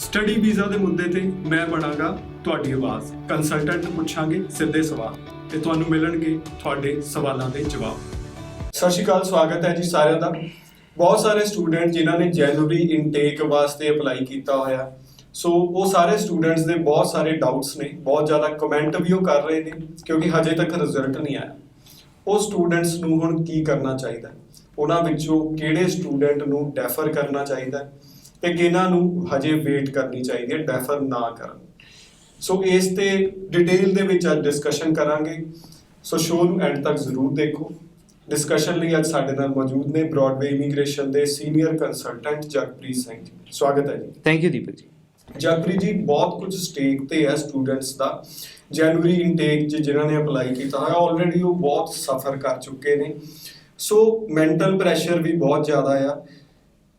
Study visa ਦੇ ਮੁੱਦੇ ਤੇ ਮੈਂ ਬਣਾਂਗਾ ਤੁਹਾਡੀ ਆਵਾਜ਼। ਕੰਸਲਟੈਂਟ ਨੂੰ ਪੁੱਛਾਂਗੇ ਸਿੱਧੇ ਸਵਾਲ ਤੇ ਤੁਹਾਨੂੰ ਮਿਲਣਗੇ ਤੁਹਾਡੇ ਸਵਾਲਾਂ ਦੇ ਜਵਾਬ। ਸਤਿ ਸ਼੍ਰੀ ਅਕਾਲ, ਸਵਾਗਤ ਹੈ ਜੀ ਸਾਰਿਆਂ ਦਾ। ਬਹੁਤ ਸਾਰੇ ਸਟੂਡੈਂਟ ਜਿਨ੍ਹਾਂ ਨੇ ਜਨਵਰੀ ਇਨਟੇਕ ਵਾਸਤੇ ਅਪਲਾਈ ਕੀਤਾ ਹੋਇਆ, ਸੋ ਉਹ ਸਾਰੇ ਸਟੂਡੈਂਟਸ ਦੇ ਬਹੁਤ ਸਾਰੇ ਡਾਊਟਸ ਨੇ, ਬਹੁਤ ਜ਼ਿਆਦਾ ਕਮੈਂਟ ਵੀ ਉਹ ਕਰ ਰਹੇ ਨੇ ਕਿਉਂਕਿ ਹਜੇ ਤੱਕ ਰਿਜ਼ਲਟ ਨਹੀਂ ਆਇਆ। ਉਹ ਸਟੂਡੈਂਟਸ ਨੂੰ ਹੁਣ ਕੀ ਕਰਨਾ ਚਾਹੀਦਾ, ਉਹਨਾਂ ਵਿੱਚੋਂ ਕਿਹੜੇ ਸਟੂਡੈਂਟ ਨੂੰ ਡੈਫਰ ਕਰਨਾ ਚਾਹੀਦਾ ਤੇ ਕਿਹਨਾਂ ਨੂੰ ਹਜੇ ਵੇਟ ਕਰਨੀ ਚਾਹੀਦੀ ਹੈ, ਡੈਫਰ ਨਾ ਕਰਨ। ਸੋ ਇਸ ਤੇ ਡਿਟੇਲ ਦੇ ਵਿੱਚ ਅੱਜ ਡਿਸਕਸ਼ਨ ਕਰਾਂਗੇ, ਸੋ ਸ਼ੋਅ ਨੂੰ ਐਂਡ ਤੱਕ ਜ਼ਰੂਰ ਦੇਖੋ। ਡਿਸਕਸ਼ਨ ਲਈ ਅੱਜ ਸਾਡੇ ਨਾਲ ਮੌਜੂਦ ਨੇ ਬ੍ਰੌਡਵੇ ਇਮੀਗ੍ਰੇਸ਼ਨ ਦੇ ਸੀਨੀਅਰ ਕੰਸਲਟੈਂਟ ਜਗਪ੍ਰੀਤ ਸਿੰਘ ਜੀ। ਸਵਾਗਤ ਹੈ ਜੀ। ਥੈਂਕ ਯੂ ਦੀਪਕ ਜੀ। ਜਗਪ੍ਰੀਤ ਜੀ, ਬਹੁਤ ਕੁਝ ਸਟੇਕ ਤੇ ਹੈ ਸਟੂਡੈਂਟਸ ਦਾ। ਜਨਵਰੀ ਇਨਟੇਕ 'ਚ ਜਿਨ੍ਹਾਂ ਨੇ ਅਪਲਾਈ ਕੀਤਾ ਹੋਇਆ ਆਲਰੇਡੀ ਉਹ ਬਹੁਤ ਸਫਰ ਕਰ ਚੁੱਕੇ ਨੇ, ਸੋ ਮੈਂਟਲ ਪ੍ਰੈਸ਼ਰ ਵੀ ਬਹੁਤ ਜ਼ਿਆਦਾ ਆ।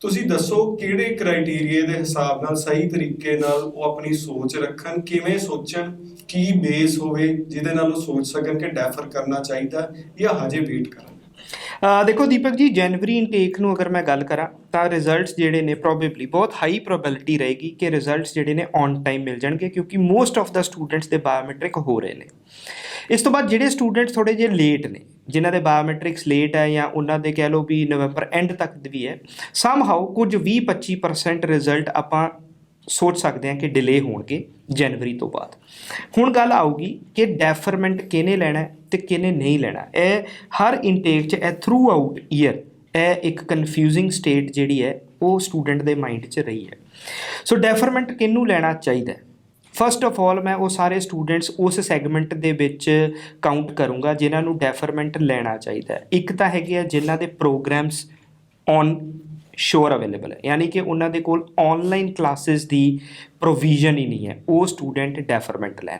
ਤੁਸੀਂ ਦੱਸੋ ਕਿਹੜੇ ਕ੍ਰਾਈਟੇਰੀਆ ਦੇ ਹਿਸਾਬ ਨਾਲ ਸਹੀ ਤਰੀਕੇ ਨਾਲ ਉਹ ਆਪਣੀ ਸੋਚ ਰੱਖਣ, ਕਿਵੇਂ ਸੋਚਣ, ਕੀ ਬੇਸ ਹੋਵੇ ਜਿਹਦੇ ਨਾਲ ਉਹ ਸੋਚ ਸਕਣ ਕਿ ਡੈਫਰ ਕਰਨਾ ਚਾਹੀਦਾ ਜਾਂ ਹਜੇ ਵੇਟ ਕਰਾਂ। ਦੇਖੋ ਦੀਪਕ ਜੀ, ਜਨਵਰੀ ਇਨਟੇਕ ਨੂੰ ਅਗਰ ਮੈਂ ਗੱਲ ਕਰਾਂ ਤਾਂ ਰਿਜ਼ਲਟਸ ਜਿਹੜੇ ਨੇ ਪ੍ਰੋਬੇਬਲੀ ਬਹੁਤ ਹਾਈ ਪ੍ਰੋਬੈਬਿਲਿਟੀ ਰਹੇਗੀ ਕਿ ਰਿਜ਼ਲਟਸ ਜਿਹੜੇ ਨੇ ਔਨ ਟਾਈਮ ਮਿਲ ਜਾਣਗੇ, ਕਿਉਂਕਿ ਮੋਸਟ ਆਫ ਦਾ ਸਟੂਡੈਂਟਸ ਦੇ ਬਾਇਓਮੈਟ੍ਰਿਕ ਹੋ ਰਹੇ ਨੇ। ਇਸ ਤੋਂ ਬਾਅਦ ਜਿਹੜੇ ਸਟੂਡੈਂਟਸ ਥੋੜ੍ਹੇ ਜਿਹੇ ਲੇਟ ਨੇ, ਜਿਨ੍ਹਾਂ ਦੇ ਬਾਇਓਮੈਟ੍ਰਿਕਸ ਲੇਟ ਹੈ ਜਾਂ ਉਹਨਾਂ ਦੇ ਕਹਿ ਲਓ ਵੀ ਨਵੰਬਰ ਐਂਡ ਤੱਕ ਵੀ ਹੈ, ਸਮਹਾਉ ਕੁਝ 20-25% ਰਿਜ਼ਲਟ ਆਪਾਂ ਸੋਚ ਸਕਦੇ ਹਾਂ ਕਿ ਡਿਲੇ ਹੋਣਗੇ ਜਨਵਰੀ ਤੋਂ ਬਾਅਦ। ਹੁਣ ਗੱਲ ਆਊਗੀ ਕਿ ਡੈਫਰਮੈਂਟ ਕਿਹਨੇ ਲੈਣਾ ਤੇ ਕਿਹਨੇ ਨਹੀਂ ਲੈਣਾ। ਇਹ ਹਰ ਇਨਟੇਕ 'ਚ ਇਹ ਥਰੂ ਆਊਟ ਈਅਰ ਇਹ ਇੱਕ ਕਨਫਿਊਜ਼ਿੰਗ ਸਟੇਟ ਜਿਹੜੀ ਹੈ ਉਹ ਸਟੂਡੈਂਟ ਦੇ ਮਾਈਂਡ 'ਚ ਰਹੀ ਹੈ। ਸੋ ਡੈਫਰਮੈਂਟ ਕਿਹਨੂੰ ਲੈਣਾ ਚਾਹੀਦਾ? ਫਸਟ ਆਫ ਆਲ ਮੈਂ ਉਹ ਸਾਰੇ ਸਟੂਡੈਂਟਸ ਉਸ ਸੈਗਮੈਂਟ ਦੇ ਵਿੱਚ ਕਾਊਂਟ ਕਰੂੰਗਾ ਜਿਨ੍ਹਾਂ ਨੂੰ ਡੈਫਰਮੈਂਟ ਲੈਣਾ ਚਾਹੀਦਾ। ਇੱਕ ਤਾਂ ਹੈਗੇ ਆ ਜਿਨ੍ਹਾਂ ਦੇ ਪ੍ਰੋਗਰਾਮਸ ਔਨ ਸ਼ੋਰ ਅਵੇਲੇਬਲ ਹੈ, ਯਾਨੀ ਕਿ ਉਹਨਾਂ ਦੇ ਕੋਲ ਔਨਲਾਈਨ ਕਲਾਸਿਸ ਦੀ ਪ੍ਰੋਵੀਜ਼ਨ ਹੀ ਨਹੀਂ ਹੈ, ਉਹ ਸਟੂਡੈਂਟ ਡੈਫਰਮੈਂਟ ਲੈਣ।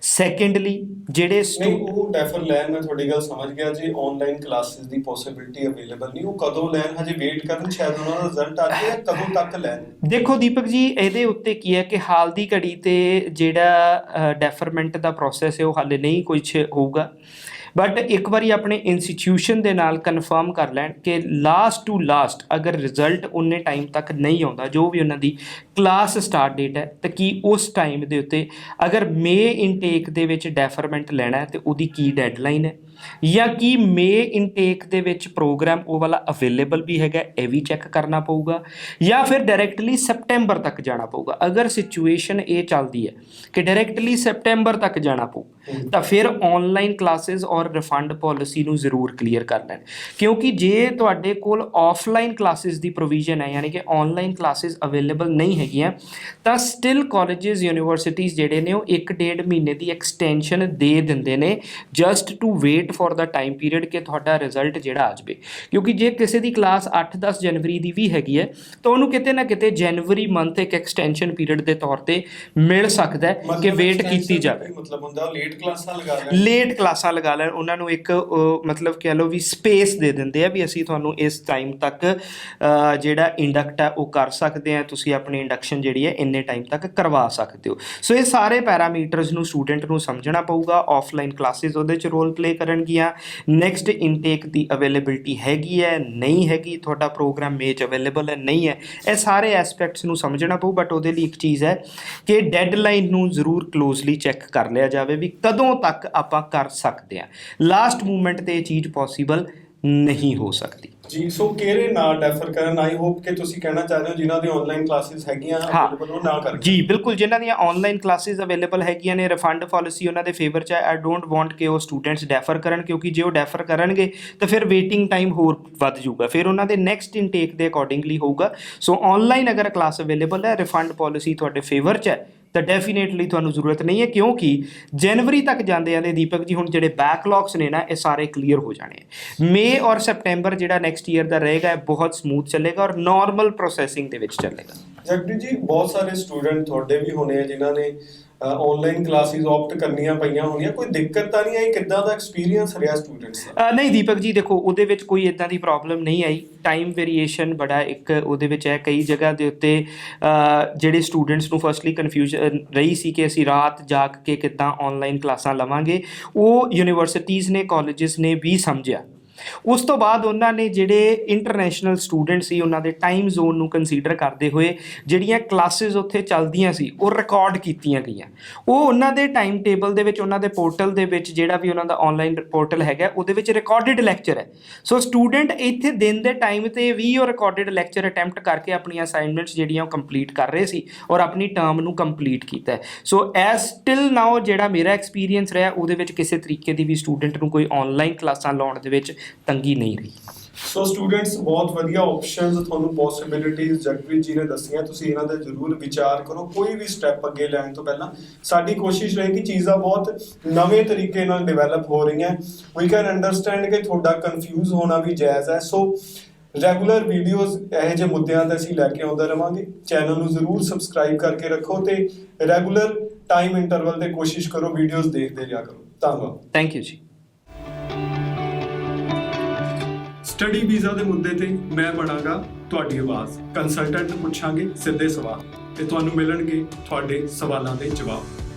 ਸੈਕੰਡਲੀ ਜਿਹੜੇ ਉਹ ਡੈਫਰ ਲੈਣ, ਮੈਂ ਤੁਹਾਡੀ ਗੱਲ ਸਮਝ ਗਿਆ ਜੀ, ਆਨਲਾਈਨ ਕਲਾਸਿਸ ਦੀ ਪੋਸਿਬਿਲਿਟੀ ਅਵੇਲੇਬਲ ਨਹੀਂ, ਉਹ ਕਦੋਂ ਲੈਣ ਹਜੇ ਵੇਟ ਕਰਨ, ਸ਼ਾਇਦ ਉਹਨਾਂ ਦਾ ਰਿਜ਼ਲਟ ਆ ਜਾਏ, ਕਦੋਂ ਤੱਕ ਲੈਣ? ਦੇਖੋ ਦੀਪਕ ਜੀ, ਇਹਦੇ ਉੱਤੇ ਕੀ ਹੈ ਕਿ ਹਾਲ ਦੀ ਘੜੀ ਤੇ ਜਿਹੜਾ ਡੈਫਰਮੈਂਟ ਦਾ ਪ੍ਰੋਸੈਸ ਹੈ ਉਹ ਹਾਲੇ ਨਹੀਂ ਕੁਛ ਹੋਊਗਾ, ਬਟ ਇੱਕ ਵਾਰੀ ਆਪਣੇ ਇੰਸਟੀਟਿਊਸ਼ਨ ਦੇ ਨਾਲ ਕਨਫਰਮ ਕਰ ਲੈਣ ਕਿ ਲਾਸਟ ਟੂ ਲਾਸਟ ਅਗਰ ਰਿਜ਼ਲਟ ਉਨੇ ਟਾਈਮ ਤੱਕ ਨਹੀਂ ਆਉਂਦਾ, ਜੋ ਵੀ ਉਹਨਾਂ ਦੀ ਕਲਾਸ ਸਟਾਰਟ ਡੇਟ ਹੈ, ਤਾਂ ਕੀ ਉਸ ਟਾਈਮ ਦੇ ਉੱਤੇ ਅਗਰ ਮੇ ਇਨਟੇਕ ਦੇ ਵਿੱਚ ਡੈਫਰਮੈਂਟ ਲੈਣਾ ਤੇ ਉਹਦੀ ਕੀ ਡੈਡਲਾਈਨ ਹੈ, ਜਾਂ ਕੀ ਮੇ ਇਨਟੇਕ ਦੇ ਵਿੱਚ ਪ੍ਰੋਗਰਾਮ ਉਹ ਵਾਲਾ ਅਵੇਲੇਬਲ ਵੀ ਹੈਗਾ, ਇਹ ਵੀ ਚੈੱਕ ਕਰਨਾ ਪਊਗਾ, ਜਾਂ ਫਿਰ ਡਾਇਰੈਕਟਲੀ ਸੈਪਟੈਂਬਰ ਤੱਕ ਜਾਣਾ ਪਊਗਾ। ਅਗਰ ਸਿਚੁਏਸ਼ਨ ਇਹ ਚੱਲਦੀ ਹੈ ਕਿ ਡਾਇਰੈਕਟਲੀ ਸੈਪਟੈਂਬਰ ਤੱਕ ਜਾਣਾ ਪਊ ਤਾਂ ਫਿਰ ਆਨਲਾਈਨ ਕਲਾਸਿਸ ਔਰ ਰਿਫੰਡ ਪੋਲਿਸੀ ਨੂੰ ਜ਼ਰੂਰ ਕਲੀਅਰ ਕਰ ਲੈਣ, ਕਿਉਂਕਿ ਜੇ ਤੁਹਾਡੇ ਕੋਲ ਆਫਲਾਈਨ ਕਲਾਸਿਸ ਦੀ ਪ੍ਰੋਵੀਜ਼ਨ ਹੈ, ਯਾਨੀ ਕਿ ਆਨਲਾਈਨ ਕਲਾਸਿਸ ਅਵੇਲੇਬਲ ਨਹੀਂ ਹੈਗੀਆਂ, ਤਾਂ ਸਟਿਲ ਕਾਲਜਿਸ ਯੂਨੀਵਰਸਿਟੀਜ਼ ਜਿਹੜੇ ਨੇ ਉਹ 1-1.5 ਮਹੀਨੇ ਦੀ ਐਕਸਟੈਂਸ਼ਨ ਦੇ ਦਿੰਦੇ ਨੇ just to wait for the time period ਕਿ ਤੁਹਾਡਾ ਰਿਜ਼ਲਟ ਜਿਹੜਾ ਆ ਜਾਵੇ। ਕਿਉਂਕਿ ਜੇ ਕਿਸੇ ਦੀ ਕਲਾਸ 8-10 ਜਨਵਰੀ ਦੀ ਵੀ ਹੈਗੀ ਹੈ ਤਾਂ ਉਹਨੂੰ ਕਿਤੇ ਨਾ ਕਿਤੇ ਜਨਵਰੀ ਮੰਥ ਇੱਕ ਐਕਸਟੈਂਸ਼ਨ ਪੀਰੀਅਡ ਦੇ ਤੌਰ ਤੇ ਮਿਲ ਸਕਦਾ ਕਿ ਵੇਟ ਕੀਤੀ ਜਾਵੇ। ਮਤਲਬ ਹੁੰਦਾ ਲੇਟ ਕਲਾਸਾਂ ਲਗਾ ਲੈਣ, ਉਹਨਾਂ ਨੂੰ ਇੱਕ ਮਤਲਬ ਕਹਿ ਲਓ ਵੀ ਸਪੇਸ ਦੇ ਦਿੰਦੇ ਆ ਵੀ ਅਸੀਂ ਤੁਹਾਨੂੰ ਇਸ ਟਾਈਮ ਤੱਕ ਜਿਹੜਾ ਇੰਡਕਟ ਹੈ ਉਹ ਕਰ ਸਕਦੇ ਆ, ਤੁਸੀਂ ਆਪਣੀ ਇੰਡਕਸ਼ਨ ਜਿਹੜੀ ਹੈ ਇੰਨੇ ਟਾਈਮ ਤੱਕ ਕਰਵਾ ਸਕਦੇ ਹੋ। ਸੋ ਇਹ ਸਾਰੇ ਪੈਰਾਮੀਟਰਸ ਨੂੰ ਸਟੂਡੈਂਟ ਨੂੰ ਸਮਝਣਾ ਪਊਗਾ। ਆਫਲਾਈਨ ਕਲਾਸਿਸ ਉਹਦੇ 'ਚ ਰੋਲ ਪਲੇ ਕਰਨਗੀਆਂ, ਨੈਕਸਟ ਇਨਟੇਕ ਦੀ ਅਵੇਲੇਬਿਲਿਟੀ ਹੈਗੀ ਹੈ ਨਹੀਂ ਹੈਗੀ, ਤੁਹਾਡਾ ਪ੍ਰੋਗਰਾਮ ਮੇ 'ਚ ਅਵੇਲੇਬਲ ਹੈ ਨਹੀਂ ਹੈ, ਇਹ ਸਾਰੇ ਐਸਪੈਕਟਸ ਨੂੰ ਸਮਝਣਾ ਪਊ। ਬਟ ਉਹਦੇ ਲਈ ਇੱਕ ਚੀਜ਼ ਹੈ ਕਿ ਡੈਡਲਾਈਨ ਨੂੰ ਜ਼ਰੂਰ ਕਲੋਜ਼ਲੀ ਚੈੱਕ ਕਰ ਲਿਆ ਜਾਵੇ ਵੀ ਕਦੋਂ ਤੱਕ ਆਪਾਂ ਕਰ ਸਕਦੇ ਹਾਂ। ਲਾਸਟ ਮੂਮੈਂਟ ਤੇ ਇਹ ਚੀਜ਼ ਪੋਸੀਬਲ ਨਹੀਂ ਹੋ ਸਕਦੀ ਜੀ। ਸੋ ਕਿਹੜੇ ਨਾ ਡੈਫਰ ਕਰਨ? ਆਈ ਹੋਪ ਕਿ ਤੁਸੀਂ ਕਹਿਣਾ ਚਾਹ ਰਹੇ ਹੋ ਜਿਨ੍ਹਾਂ ਦੀ ਆਨਲਾਈਨ ਕਲਾਸਿਸ ਹੈਗੀਆਂ ਅਵੇਲੇਬਲ ਉਹ ਨਾ ਕਰਨ। ਜੀ ਬਿਲਕੁਲ, ਜਿਨ੍ਹਾਂ ਦੀਆਂ ਆਨਲਾਈਨ ਕਲਾਸਿਸ ਅਵੇਲੇਬਲ ਹੈਗੀਆਂ ਨੇ, ਰਿਫੰਡ ਪਾਲਿਸੀ ਉਹਨਾਂ ਦੇ ਫੇਵਰ 'ਚ ਹੈ। ਆਈ ਡੋਂਟ ਵਾਂਟ ਕਿ ਉਹ ਸਟੂਡੈਂਟਸ ਡੈਫਰ ਕਰਨ, ਕਿਉਂਕਿ ਜੇ ਉਹ ਡੈਫਰ ਕਰਨਗੇ ਤਾਂ ਫਿਰ ਵੇਟਿੰਗ ਟਾਈਮ ਹੋਰ ਵੱਧ ਜਾਊਗਾ, ਫਿਰ ਉਹਨਾਂ ਦੇ ਨੈਕਸਟ ਇਨਟੇਕ ਦੇ ਅਕੋਰਡਿੰਗਲੀ ਹੋਊਗਾ। ਸੋ ਆਨਲਾਈਨ ਅਗਰ ਕਲਾਸ ਅਵੇਲੇਬਲ ਹੈ, ਰਿਫੰਡ ਪਾਲਿਸੀ ਤੁਹਾਡੇ ਫੇਵਰ 'ਚ ਹੈ, ਤਾਂ ਡੈਫੀਨੇਟਲੀ ਤੁਹਾਨੂੰ ਜ਼ਰੂਰਤ ਨਹੀਂ ਹੈ, ਕਿਉਂਕਿ ਜਨਵਰੀ ਤੱਕ ਜਾਂਦੇ ਆਂਦੇ ਦੀਪਕ ਜੀ ਹੁਣ ਜਿਹੜੇ ਬੈਕਲੌਗਸ ਨੇ ਨਾ ਇਹ ਸਾਰੇ ਕਲੀਅਰ ਹੋ ਜਾਣੇ। ਮੇ ਔਰ ਸੈਪਟੈਂਬਰ ਜਿਹੜਾ ਨੈਕਸਟ ਈਅਰ ਦਾ ਰਹੇਗਾ ਬਹੁਤ ਸਮੂਥ ਚੱਲੇਗਾ ਔਰ ਨਾਰਮਲ ਪ੍ਰੋਸੈਸਿੰਗ ਦੇ ਵਿੱਚ ਚੱਲੇਗਾ। ਜਗਪ੍ਰੀਤ ਜੀ, ਬਹੁਤ ਸਾਰੇ ਸਟੂਡੈਂਟ ਤੁਹਾਡੇ ਵੀ ਹੋਣੇ ਆ ਜਿਨ੍ਹਾਂ ਨੇ ਆਨਲਾਈਨ ਕਲਾਸਿਸ ਆਪਟ ਕਰਨੀਆਂ ਪਈਆਂ ਹੋਣੀਆਂ, ਕੋਈ ਦਿੱਕਤ ਤਾਂ ਨਹੀਂ ਆਈ? ਕਿੱਦਾਂ ਦਾ ਐਕਸਪੀਰੀਅੰਸ ਰਿਹਾ ਸਟੂਡੈਂਟਸ ਦਾ? ਨਹੀਂ ਦੀਪਕ ਜੀ, ਦੇਖੋ ਉਹਦੇ ਵਿੱਚ ਕੋਈ ਇੱਦਾਂ ਦੀ ਪ੍ਰੋਬਲਮ ਨਹੀਂ ਆਈ। ਟਾਈਮ ਵੇਰੀਏਸ਼ਨ ਬੜਾ ਇੱਕ ਉਹਦੇ ਵਿੱਚ ਹੈ, ਕਈ ਜਗ੍ਹਾ ਦੇ ਉੱਤੇ ਜਿਹੜੇ ਸਟੂਡੈਂਟਸ ਨੂੰ ਫਸਟਲੀ ਕਨਫਿਊਜ਼ਨ ਰਹੀ ਸੀ ਕਿ ਅਸੀਂ ਰਾਤ ਜਾਗ ਕੇ ਕਿੱਦਾਂ ਆਨਲਾਈਨ ਕਲਾਸਾਂ ਲਵਾਂਗੇ, ਉਹ ਯੂਨੀਵਰਸਿਟੀਜ਼ ਨੇ, ਕਾਲਜਿਸ ਨੇ ਵੀ ਸਮਝਿਆ ਉਸ ਤੋਂ ਬਾਅਦ ਉਹਨਾਂ ਨੇ ਜਿਹੜੇ ਇੰਟਰਨੈਸ਼ਨਲ ਸਟੂਡੈਂਟ ਸੀ ਉਹਨਾਂ ਦੇ ਟਾਈਮ ਜ਼ੋਨ ਨੂੰ ਕੰਸੀਡਰ ਕਰਦੇ ਹੋਏ ਜਿਹੜੀਆਂ ਕਲਾਸਿਸ ਉੱਥੇ ਚੱਲਦੀਆਂ ਸੀ ਉਹ ਰਿਕਾਰਡ ਕੀਤੀਆਂ ਗਈਆਂ। ਉਹ ਉਹਨਾਂ ਦੇ ਟਾਈਮ ਟੇਬਲ ਦੇ ਵਿੱਚ, ਉਹਨਾਂ ਦੇ ਪੋਰਟਲ ਦੇ ਵਿੱਚ, ਜਿਹੜਾ ਵੀ ਉਹਨਾਂ ਦਾ ਆਨਲਾਈਨ ਪੋਰਟਲ ਹੈਗਾ ਉਹਦੇ ਵਿੱਚ ਰਿਕਾਰਡਡ ਲੈਕਚਰ ਹੈ। ਸੋ ਸਟੂਡੈਂਟ ਇੱਥੇ ਦਿਨ ਦੇ ਟਾਈਮ ਤੇ ਵੀ ਉਹ ਰਿਕਾਰਡਡ ਲੈਕਚਰ ਅਟੈਂਪਟ ਕਰਕੇ ਆਪਣੀਆਂ ਅਸਾਈਨਮੈਂਟਸ ਜਿਹੜੀਆਂ ਉਹ ਕੰਪਲੀਟ ਕਰ ਰਹੇ ਸੀ ਔਰ ਆਪਣੀ ਟਰਮ ਨੂੰ ਕੰਪਲੀਟ ਕੀਤਾ ਹੈ। ਸੋ ਐਸ ਟਿਲ ਨਾਓ ਜਿਹੜਾ ਮੇਰਾ ਐਕਸਪੀਰੀਅੰਸ ਰਿਹਾ ਉਹਦੇ ਵਿੱਚ ਕਿਸੇ ਤਰੀਕੇ ਦੀ ਵੀ ਸਟੂਡੈਂਟ ਨੂੰ ਕੋਈ ਆਨਲਾਈਨ ਕਲਾਸਾਂ ਲਾਉਣ ਦੇ ਵਿੱਚ ਤੰਗੀ ਨਹੀਂ ਰਹੀ। ਸੋ ਸਟੂਡੈਂਟਸ, ਬਹੁਤ ਵਧੀਆ ਆਪਸ਼ਨਸ ਤੁਹਾਨੂੰ ਪੋਸਿਬਿਲਿਟੀਜ਼ ਜਗਪ੍ਰੀਤ ਜੀ ਨੇ ਦੱਸੀਆਂ, ਤੁਸੀਂ ਇਹਨਾਂ ਦਾ ਜ਼ਰੂਰ ਵਿਚਾਰ ਕਰੋ। ਕੋਈ ਵੀ ਸਟੈਪ ਅੱਗੇ ਲੈਣ ਤੋਂ ਪਹਿਲਾਂ ਸਾਡੀ ਕੋਸ਼ਿਸ਼ ਰਹੇਗੀ ਚੀਜ਼ਾਂ ਬਹੁਤ ਨਵੇਂ ਤਰੀਕੇ ਨਾਲ ਡਿਵੈਲਪ ਹੋ ਰਹੀਆਂ। ਵੀ ਕੈਨ ਅੰਡਰਸਟੈਂਡ ਕਿ ਤੁਹਾਡਾ ਕਨਫਿਊਜ਼ ਹੋਣਾ ਵੀ ਜਾਇਜ਼ ਹੈ। ਸੋ ਰੈਗੂਲਰ ਵੀਡੀਓਜ਼ ਇਹੋ ਜਿਹੇ ਮੁੱਦਿਆਂ ਤੇ ਅਸੀਂ ਲੈ ਕੇ ਆਉਂਦੇ ਰਵਾਂਗੇ। ਚੈਨਲ ਨੂੰ ਜ਼ਰੂਰ ਸਬਸਕ੍ਰਾਈਬ ਕਰਕੇ ਰੱਖੋ ਤੇ ਰੈਗੂਲਰ ਟਾਈਮ ਇੰਟਰਵਲ ਤੇ ਕੋਸ਼ਿਸ਼ ਕਰੋ ਵੀਡੀਓਜ਼ ਦੇਖਦੇ ਰਿਹਾ ਕਰੋ। ਧੰਨਵਾਦ। ਥੈਂਕ ਯੂ ਜੀ। ਸਟੱਡੀ ਵੀਜ਼ਾ ਦੇ ਮੁੱਦੇ ਤੇ ਮੈਂ ਬਣਾਂਗਾ ਤੁਹਾਡੀ ਆਵਾਜ਼। ਕੰਸਲਟੈਂਟ ਨੂੰ ਪੁੱਛਾਂਗੇ ਸਿੱਧੇ ਸਵਾਲ ਤੇ ਤੁਹਾਨੂੰ ਮਿਲਣਗੇ ਤੁਹਾਡੇ ਸਵਾਲਾਂ ਦੇ ਜਵਾਬ।